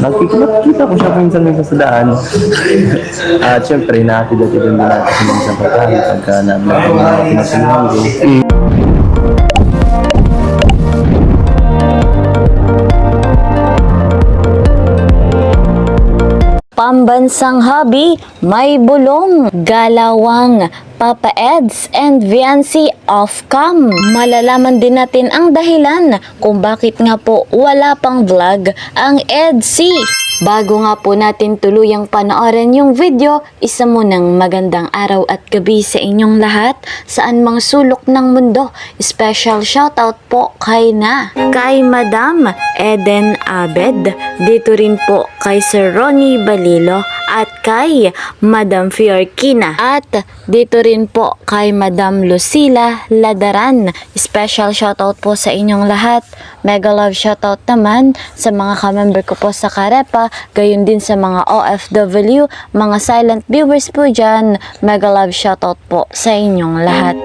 Nakikita ko siya minsan sa daan. At syempre, nahatid-hatid din natin sa minsan pagkain pagka na-vlog ko na pinasunuhan ko. Pambansang hobby, may bulong, galawang, Papa Eds and Viancy off-cam. Malalaman din natin ang dahilan kung bakit nga po wala pang vlog ang Edsy. Bago nga po natin tuluyang panoorin yung video, isa munang magandang araw at gabi sa inyong lahat saan mang sulok ng mundo. Special shoutout po kay Madam Eden Abed, dito rin po kay Sir Ronnie Balilo at kay Madam Fiorkina at dito rin po kay Madam Lucila Ladaran. Special shoutout po sa inyong lahat. Mega love shoutout naman sa mga kamember ko po sa Karepa, gayon din sa mga OFW, mga silent viewers po dyan. Mega love shoutout po sa inyong lahat.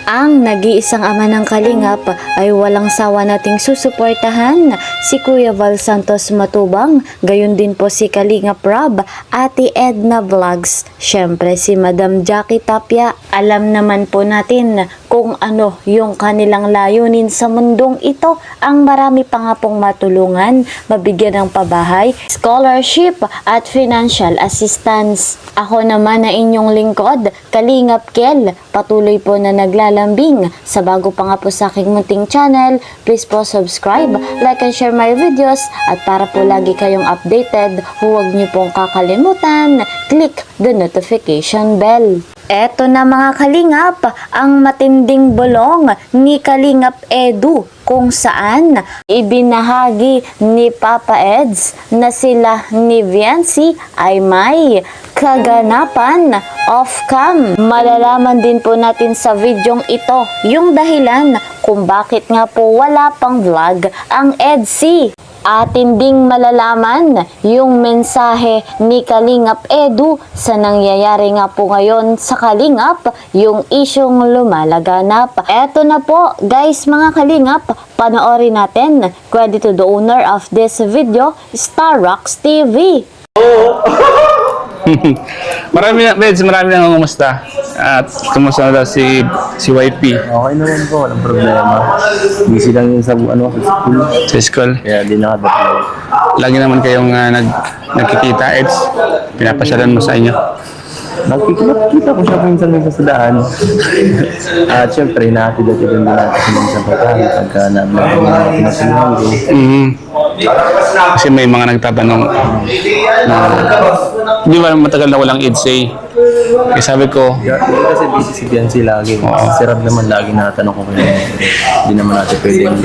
Ang nag-iisang ama ng Kalingap ay walang sawa nating susuportahan, si Kuya Val Santos Matubang, gayon din po si Kalingap Rob, Ate Edna Vlogs, syempre si Madam Jackie Tapia. Alam naman po natin kung ano yung kanilang layunin sa mundong ito, ang marami pa nga pong matulungan, mabigyan ng pabahay, scholarship at financial assistance. Ako naman na inyong lingkod, Kalingap Kel, patuloy po na naglalambing sa bago pa nga po sa aking munting channel. Please po subscribe, like and share my videos at para po lagi kayong updated, huwag niyo pong kakalimutan, click the notification bell. Eto na mga Kalingap, ang matinding bulong ni Kalingap Edu kung saan ibinahagi ni Papa Eds na sila ni Viancy ay may kaganapan off-cam. Malalaman din po natin sa videong ito yung dahilan kung bakit nga po wala pang vlog ang Edsy. Atin ding malalaman yung mensahe ni Kalingap Edu sa nangyayari nga po ngayon sa Kalingap, yung isyong lumalaganap. Eto na po guys mga Kalingap, panoorin natin. Credit to the owner of this video, Star Rocks TV. Marami na kumusta. At kumusta na daw si YP Okay naman po, walang problema. Busy lang yun sa school. sa school. Kaya di nakadaplay. Lagi naman kayong nagkikita, Eds. Pinapasyalan mo sa inyo. Nakikita ko siya minsan sa daan. At syempre, nahatid-hatid din natin sa minsan pagkain pagka na-vlog ko na pinasunuhan ko. Kasi may mga nagtatanong na di ba matagal na walang Edsy. Kaya sabi ko, Kasi busy si Biancy lagi. Si Rob naman lagi natanong ko kaya hindi naman natin pwedeng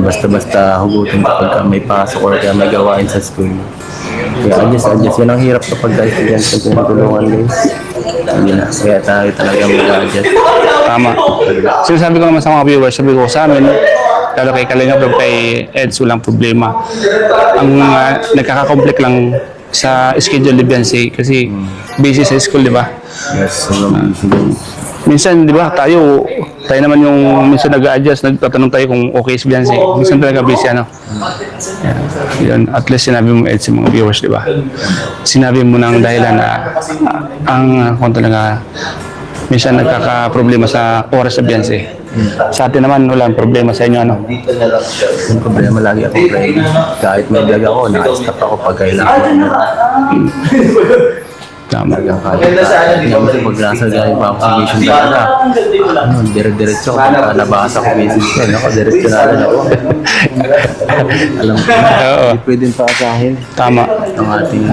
basta-basta hugutin kapag may pasok or kaya may gawain sa school. Kaya adjust. Yan ang hirap kapag guys Biancy kung matulungan guys. Hindi na. Kaya tayo talaga mag-adjust. tama. Sinasabi ko naman sa mga viewers, sabi ko sa amin, lalo kay Kalingap Rob, kay Eds, walang problema. Ang nagkakakomplek lang sa schedule ni Biancy kasi busy sa school, di ba? Yes, busy guys. Minsan, di ba, tayo naman yung minsan nag-a-adjust, nagtatanong tayo kung okay si Biancy. Minsan talaga busy, ano? Yun, at least sinabi mo, Ed, sa mga viewers, di ba? Sinabi mo ng dahilan na kung talaga, minsan nagkaka-problema sa oras sa Biancy. Sa atin naman, walang problema sa inyo, ano? Yung problema lagi ako ready. Kahit may vlog ako, naka-stop ako pag kailangan. Tama. Pag nasa galing pa ako sa mission talaga, dire-diretso ako. Pagka nabasa ko message ko, diretso na rin ako. Alam ko, hindi pwedeng paasahin Tama. ang ating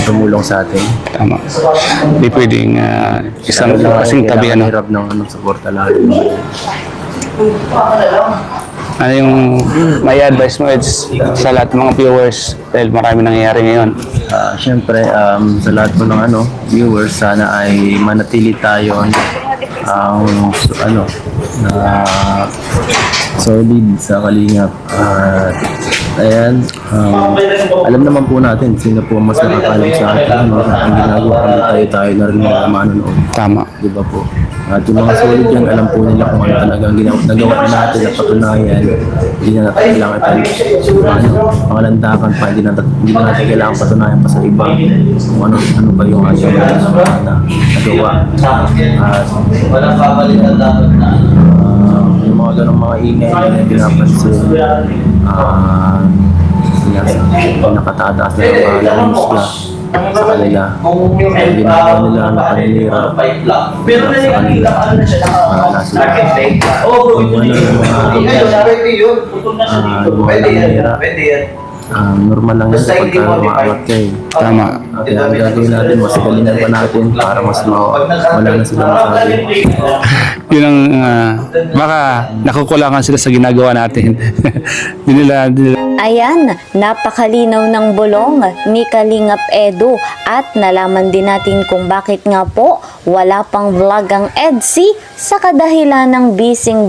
tumulong sa atin. Tama. Hindi pwedeng isang kasing tabi, ano? Hirap ng suporta lagi. Ano yung may advice mo, Eds, sa lahat ng mga viewers dahil marami nangyayari ngayon? Siyempre, sa lahat po ng viewers, sana ay manatili tayo na solid sa Kalingap. Ayan, alam naman po natin sino po mas nakakalam sa atin. Ano, ang ginagawa kami tayo na rin mga manonood. Tama. Di ba po? At yung mga solid yan, alam po nila kung ano talagang nagawa natin at patunayan. Hindi na natin kailangan pangalandakan pa, hindi na natin kailangan patunayan pa sa iba kung ano ba yung ating nagawa. At Walang kapalitan dapat na. yung mga ganong mga ingay na pinapansin, nakatataas na mga lalong sa kanila. Kung yung Ang ginagawa nila na paninira pero na yung ano na siya naka oh bro, yung yun. Pwede yan. normal lang yan Basta kapag hindi mo umaangat ka eh. Tama. At ang gagawin natin, mas galingan pa natin para mas wala na sila masabi. Yun ang, baka nakukulangan sila sa ginagawa natin. Di nila. Ayan, napakalinaw ng bulong ni Kalingap Edu at nalaman din natin kung bakit nga po wala pang vlog ang EDSI sa kadahilan ng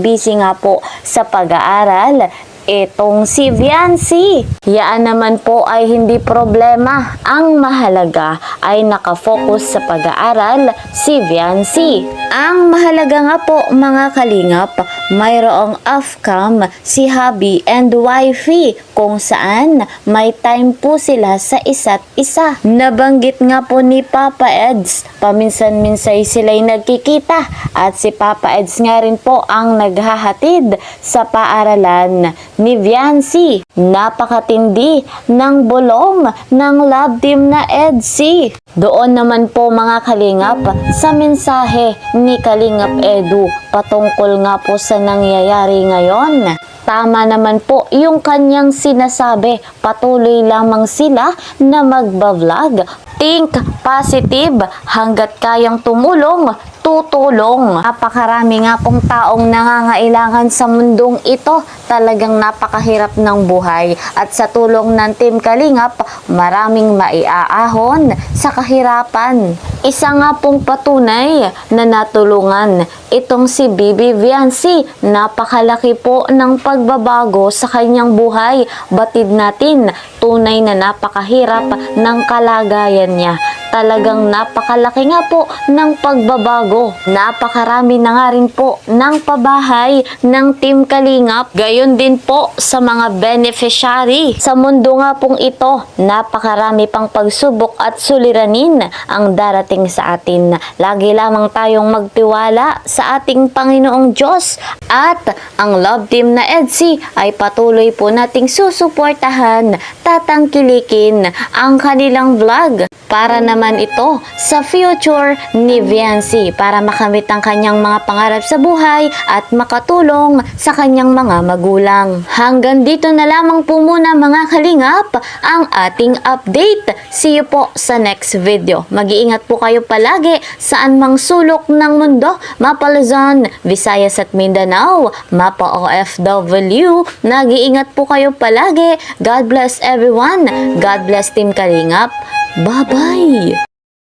busy nga po sa pag-aaral. Itong si Viancy. Yaan naman po ay hindi problema. Ang mahalaga ay nakafocus sa pag-aaral si Viancy. Ang mahalaga nga po mga kalingap, mayroong off-cam si hubby and wifey kung saan may time po sila sa isa't isa. Nabanggit nga po ni Papa Eds, paminsan-minsay sila'y nagkikita at si Papa Eds nga rin po ang naghahatid sa paaralan ni Viancy. Napakatindi ng bulong ng love team na EDSI. Doon naman po mga kalingap sa mensahe ni Kalingap Edu patungkol nga po sa nangyayari ngayon. Tama naman po yung kanyang sinasabi, patuloy lamang sila na magba-vlog. Think positive, hanggat kayang tumulong, tutulong. Napakarami nga pong taong nangangailangan sa mundong ito. Talagang napakahirap ng buhay. At sa tulong ng Team Kalingap, maraming maiaahon sa kahirapan. Isa nga pong patunay na natulungan itong si Bibi Viancy. Napakalaki po ng pagbabago sa kanyang buhay. Batid natin, tunay na napakahirap ng kalagayan niya. Talagang napakalaki nga po ng pagbabago. Napakarami na nga rin po ng pabahay ng Team Kalingap. Gayon din po sa mga beneficiary. Sa mundo nga pong ito, napakarami pang pagsubok at suliranin ang darating sa atin. Lagi lamang tayong magtiwala sa ating Panginoong Diyos. At ang love team na EDSI ay patuloy po nating susuportahan, tatangkilikin ang kanilang vlog para naman ito sa future ni Viancy para makamit ang kanyang mga pangarap sa buhay at makatulong sa kanyang mga magulang. Hanggang dito na lamang po muna mga kalingap ang ating update. See you po sa next video. Mag-iingat po kayo palagi saan mang sulok ng mundo, Mapa Luzon, Visayas at Mindanao, Mapa OFW. Nag-iingat po kayo palagi. God bless everyone. God bless Team Kalingap. Bye-bye!